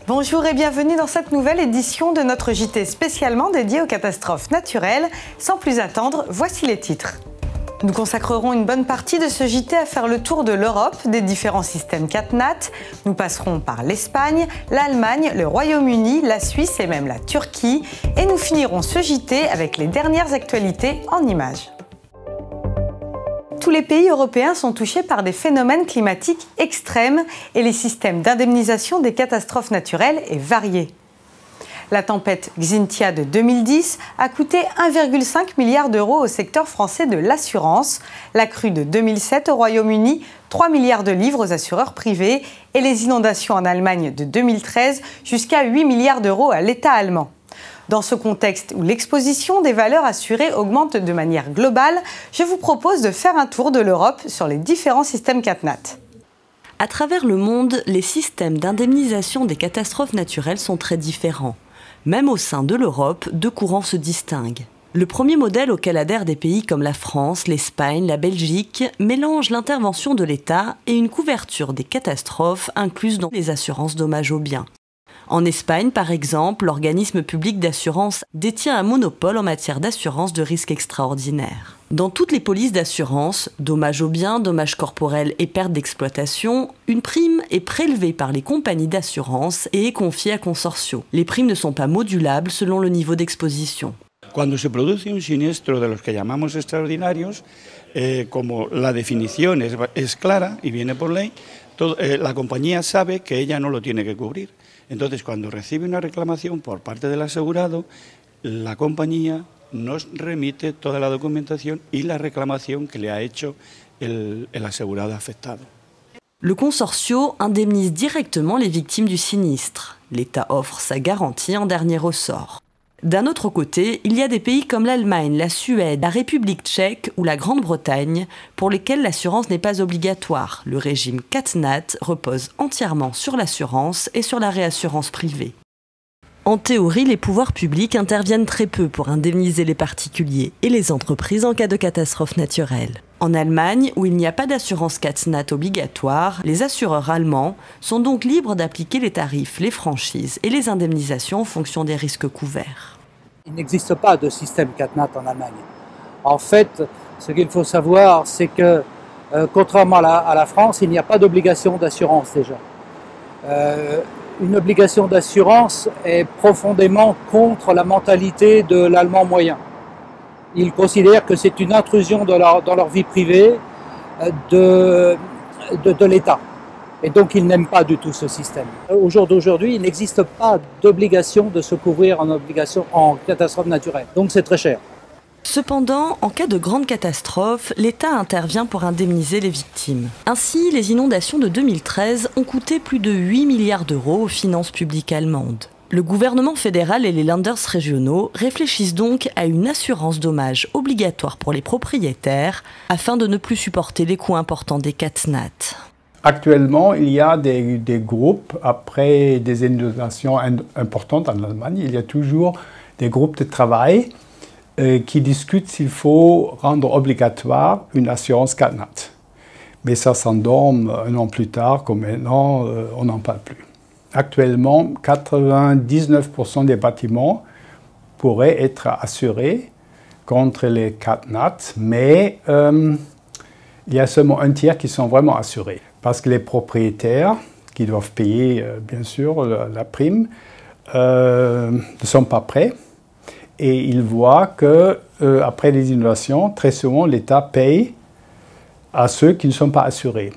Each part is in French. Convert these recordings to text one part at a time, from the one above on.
Bonjour et bienvenue dans cette nouvelle édition de notre JT spécialement dédié aux catastrophes naturelles. Sans plus attendre, voici les titres. Nous consacrerons une bonne partie de ce JT à faire le tour de l'Europe, des différents systèmes CatNat. Nous passerons par l'Espagne, l'Allemagne, le Royaume-Uni, la Suisse et même la Turquie. Et nous finirons ce JT avec les dernières actualités en images. Tous les pays européens sont touchés par des phénomènes climatiques extrêmes et les systèmes d'indemnisation des catastrophes naturelles est varié. La tempête Xynthia de 2010 a coûté 1,5 milliard d'euros au secteur français de l'assurance, la crue de 2007 au Royaume-Uni, 3 milliards de livres aux assureurs privés et les inondations en Allemagne de 2013 jusqu'à 8 milliards d'euros à l'État allemand. Dans ce contexte où l'exposition des valeurs assurées augmente de manière globale, je vous propose de faire un tour de l'Europe sur les différents systèmes CatNat. À travers le monde, les systèmes d'indemnisation des catastrophes naturelles sont très différents. Même au sein de l'Europe, deux courants se distinguent. Le premier modèle auquel adhèrent des pays comme la France, l'Espagne, la Belgique mélange l'intervention de l'État et une couverture des catastrophes incluses dans les assurances dommages aux biens. En Espagne, par exemple, l'organisme public d'assurance détient un monopole en matière d'assurance de risques extraordinaires. Dans toutes les polices d'assurance, dommages aux biens, dommages corporels et pertes d'exploitation, une prime est prélevée par les compagnies d'assurance et est confiée à consortios. Les primes ne sont pas modulables selon le niveau d'exposition. Cuando se produce un siniestro de los que llamamos extraordinarios, como la definición es clara y viene por ley, la compañía sabe que ella no lo tiene que cubrir. Entonces, cuando recibe una reclamación por parte del asegurado, la compañía nos remite toda la documentación y la reclamación que le ha hecho el asegurado afectado. Le consortio indemnise directement les victimes du sinistre. L'État offre sa garantie en dernier ressort. D'un autre côté, il y a des pays comme l'Allemagne, la Suède, la République tchèque ou la Grande-Bretagne pour lesquels l'assurance n'est pas obligatoire. Le régime CatNat repose entièrement sur l'assurance et sur la réassurance privée. En théorie, les pouvoirs publics interviennent très peu pour indemniser les particuliers et les entreprises en cas de catastrophe naturelle. En Allemagne, où il n'y a pas d'assurance CatNat obligatoire, les assureurs allemands sont donc libres d'appliquer les tarifs, les franchises et les indemnisations en fonction des risques couverts. Il n'existe pas de système CatNat en Allemagne. En fait, ce qu'il faut savoir, c'est que, contrairement à la France, il n'y a pas d'obligation d'assurance déjà. Une obligation d'assurance est profondément contre la mentalité de l'Allemand moyen. Ils considèrent que c'est une intrusion dans leur vie privée de l'État. Et donc ils n'aiment pas du tout ce système. Au jour d'aujourd'hui, il n'existe pas d'obligation de se couvrir en catastrophe naturelle. Donc c'est très cher. Cependant, en cas de grande catastrophe, l'État intervient pour indemniser les victimes. Ainsi, les inondations de 2013 ont coûté plus de 8 milliards d'euros aux finances publiques allemandes. Le gouvernement fédéral et les Länders régionaux réfléchissent donc à une assurance dommages obligatoire pour les propriétaires afin de ne plus supporter les coûts importants des CatNat. Actuellement, il y a des groupes, après des inondations importantes en Allemagne, il y a toujours des groupes de travail qui discutent s'il faut rendre obligatoire une assurance CatNat. Mais ça s'endorme un an plus tard, comme maintenant, on n'en parle plus. Actuellement, 99% des bâtiments pourraient être assurés contre les CatNat, mais il y a seulement un tiers qui sont vraiment assurés. Parce que les propriétaires, qui doivent payer bien sûr la prime, ne sont pas prêts. Et ils voient qu'après les inondations, très souvent, l'État paye à ceux qui ne sont pas assurés.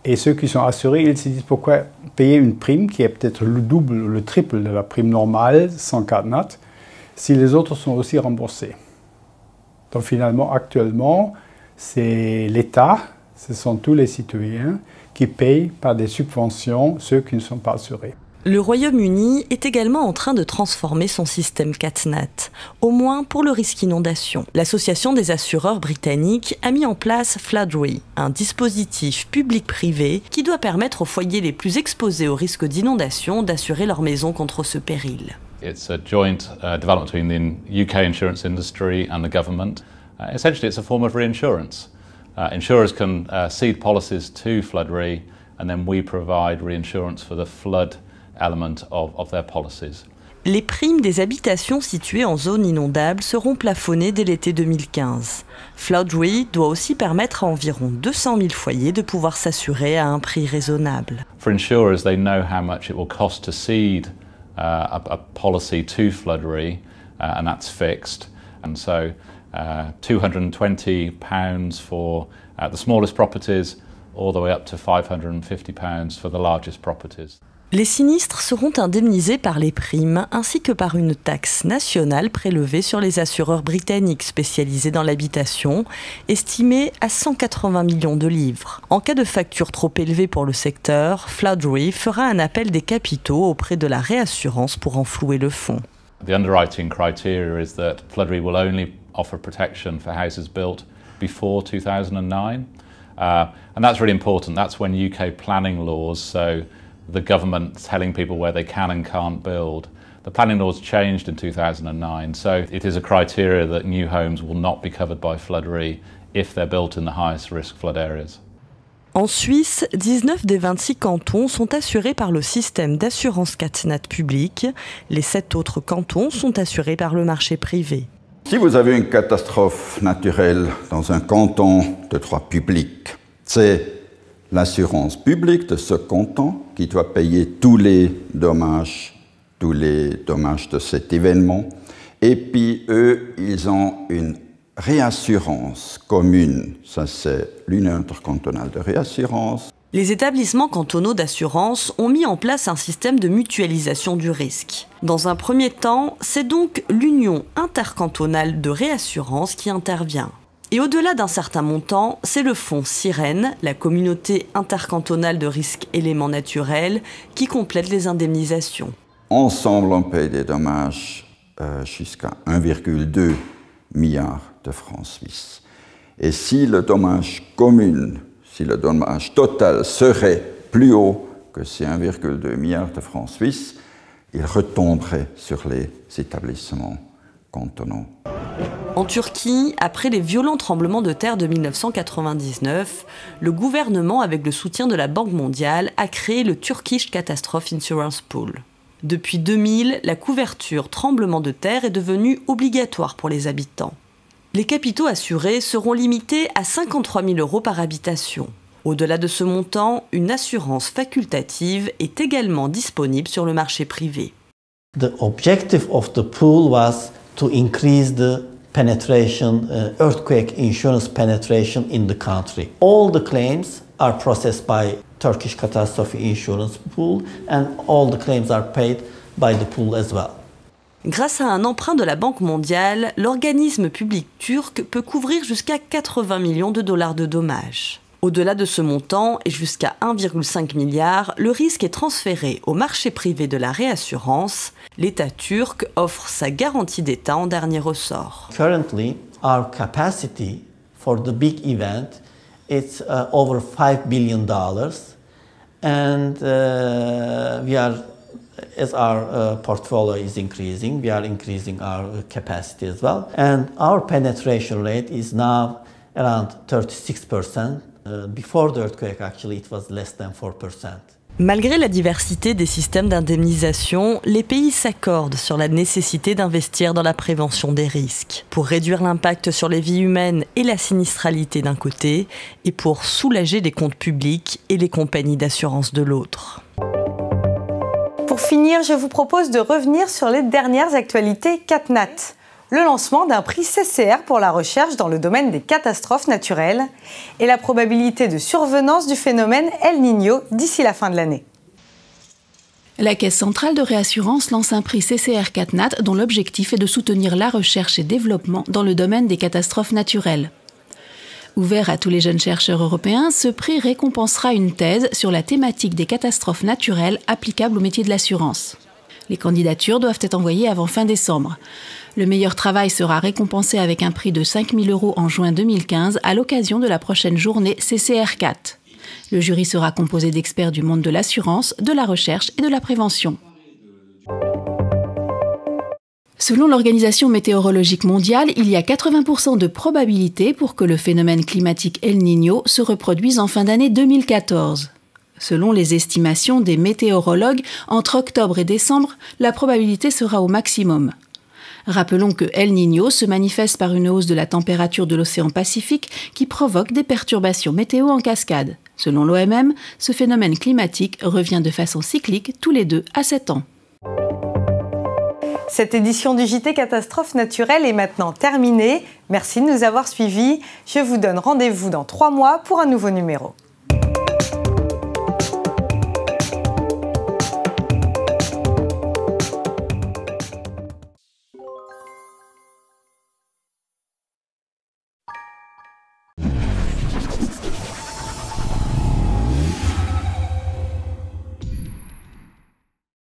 Et ceux qui sont assurés, ils se disent pourquoi payer une prime qui est peut-être le double ou le triple de la prime normale sans CatNat si les autres sont aussi remboursés. Donc finalement, actuellement, c'est l'État, ce sont tous les citoyens qui payent par des subventions ceux qui ne sont pas assurés. Le Royaume-Uni est également en train de transformer son système CatNat, au moins pour le risque inondation. L'Association des assureurs britanniques a mis en place Flood-Re, un dispositif public-privé qui doit permettre aux foyers les plus exposés au risque d'inondation d'assurer leur maison contre ce péril. It's a joint development between the UK insurance industry and the government. Essentially, it's a form of reinsurance. Insurers can cede policies to Flood-Re, and then we provide reinsurance for the flood element of their policies. Les primes des habitations situées en zone inondable seront plafonnées dès l'été 2015. Flood-Re doit aussi permettre à environ 200 000 foyers de pouvoir s'assurer à un prix raisonnable. For insurers, they know how much it will cost to cede a policy to Flood-Re, and that's fixed. And so £220 for the smallest properties, all the way up to £550 for the largest properties. Les sinistres seront indemnisés par les primes ainsi que par une taxe nationale prélevée sur les assureurs britanniques spécialisés dans l'habitation, estimée à 180 millions de livres. En cas de facture trop élevée pour le secteur, Flood-Re fera un appel des capitaux auprès de la réassurance pour enflouer le fonds. The underwriting criteria is that Flood-Re will only offer protection for houses built before 2009. And that's really important. That's when UK planning laws, so the government telling people where they can and can't build. The planning laws changed in 2009, so it is a criteria that new homes will not be covered by Flood-Re if they're built in the highest risk flood areas. En Suisse, 19 des 26 cantons sont assurés par le système d'assurance CatNat public. Les 7 autres cantons sont assurés par le marché privé. Si vous avez une catastrophe naturelle dans un canton de droit public, c'est l'assurance publique de ce canton qui doit payer tous les dommages de cet événement. Et puis eux, ils ont une réassurance commune. Ça, c'est l'Union intercantonale de réassurance. Les établissements cantonaux d'assurance ont mis en place un système de mutualisation du risque. Dans un premier temps, c'est donc l'Union intercantonale de réassurance qui intervient. Et au-delà d'un certain montant, c'est le fonds Sirène, la communauté intercantonale de risques éléments naturels, qui complète les indemnisations. Ensemble, on paye des dommages jusqu'à 1,2 milliard de francs suisses. Et si le dommage commun, si le dommage total serait plus haut que ces 1,2 milliard de francs suisses, il retomberait sur les établissements cantonaux. En Turquie, après les violents tremblements de terre de 1999, le gouvernement, avec le soutien de la Banque mondiale, a créé le Turkish Catastrophe Insurance Pool. Depuis 2000, la couverture tremblement de terre est devenue obligatoire pour les habitants. Les capitaux assurés seront limités à 53 000 € par habitation. Au-delà de ce montant, une assurance facultative est également disponible sur le marché privé. The objective of the pool was to increase the penetration, earthquake insurance penetration in the country. All the claims are processed by Turkish Catastrophe Insurance Pool and all the claims are paid by the pool as well. Grâce à un emprunt de la Banque mondiale, l'organisme public turc peut couvrir jusqu'à 80 millions de dollars de dommages. Au-delà de ce montant et jusqu'à 1,5 milliard, le risque est transféré au marché privé de la réassurance. L'État turc offre sa garantie d'État en dernier ressort. Currently, our capacity for the big event is over $5 billion, and we are, as our portfolio is increasing, we are increasing our capacity as well, and our penetration rate is now around 36%. Before the earthquake, actually, it was less than 4%. Malgré la diversité des systèmes d'indemnisation, les pays s'accordent sur la nécessité d'investir dans la prévention des risques, pour réduire l'impact sur les vies humaines et la sinistralité d'un côté, et pour soulager les comptes publics et les compagnies d'assurance de l'autre. Pour finir, je vous propose de revenir sur les dernières actualités CatNat. Le lancement d'un prix CCR pour la recherche dans le domaine des catastrophes naturelles et la probabilité de survenance du phénomène El Niño d'ici la fin de l'année. La Caisse centrale de réassurance lance un prix CCR CatNat dont l'objectif est de soutenir la recherche et développement dans le domaine des catastrophes naturelles. Ouvert à tous les jeunes chercheurs européens, ce prix récompensera une thèse sur la thématique des catastrophes naturelles applicables au métier de l'assurance. Les candidatures doivent être envoyées avant fin décembre. Le meilleur travail sera récompensé avec un prix de 5 000 € en juin 2015 à l'occasion de la prochaine journée CCR4. Le jury sera composé d'experts du monde de l'assurance, de la recherche et de la prévention. Selon l'Organisation météorologique mondiale, il y a 80% de probabilité pour que le phénomène climatique El Niño se reproduise en fin d'année 2014. Selon les estimations des météorologues, entre octobre et décembre, la probabilité sera au maximum. Rappelons que El Niño se manifeste par une hausse de la température de l'océan Pacifique qui provoque des perturbations météo en cascade. Selon l'OMM, ce phénomène climatique revient de façon cyclique tous les 2 à 7 ans. Cette édition du JT Catastrophes naturelles est maintenant terminée. Merci de nous avoir suivis. Je vous donne rendez-vous dans 3 mois pour un nouveau numéro.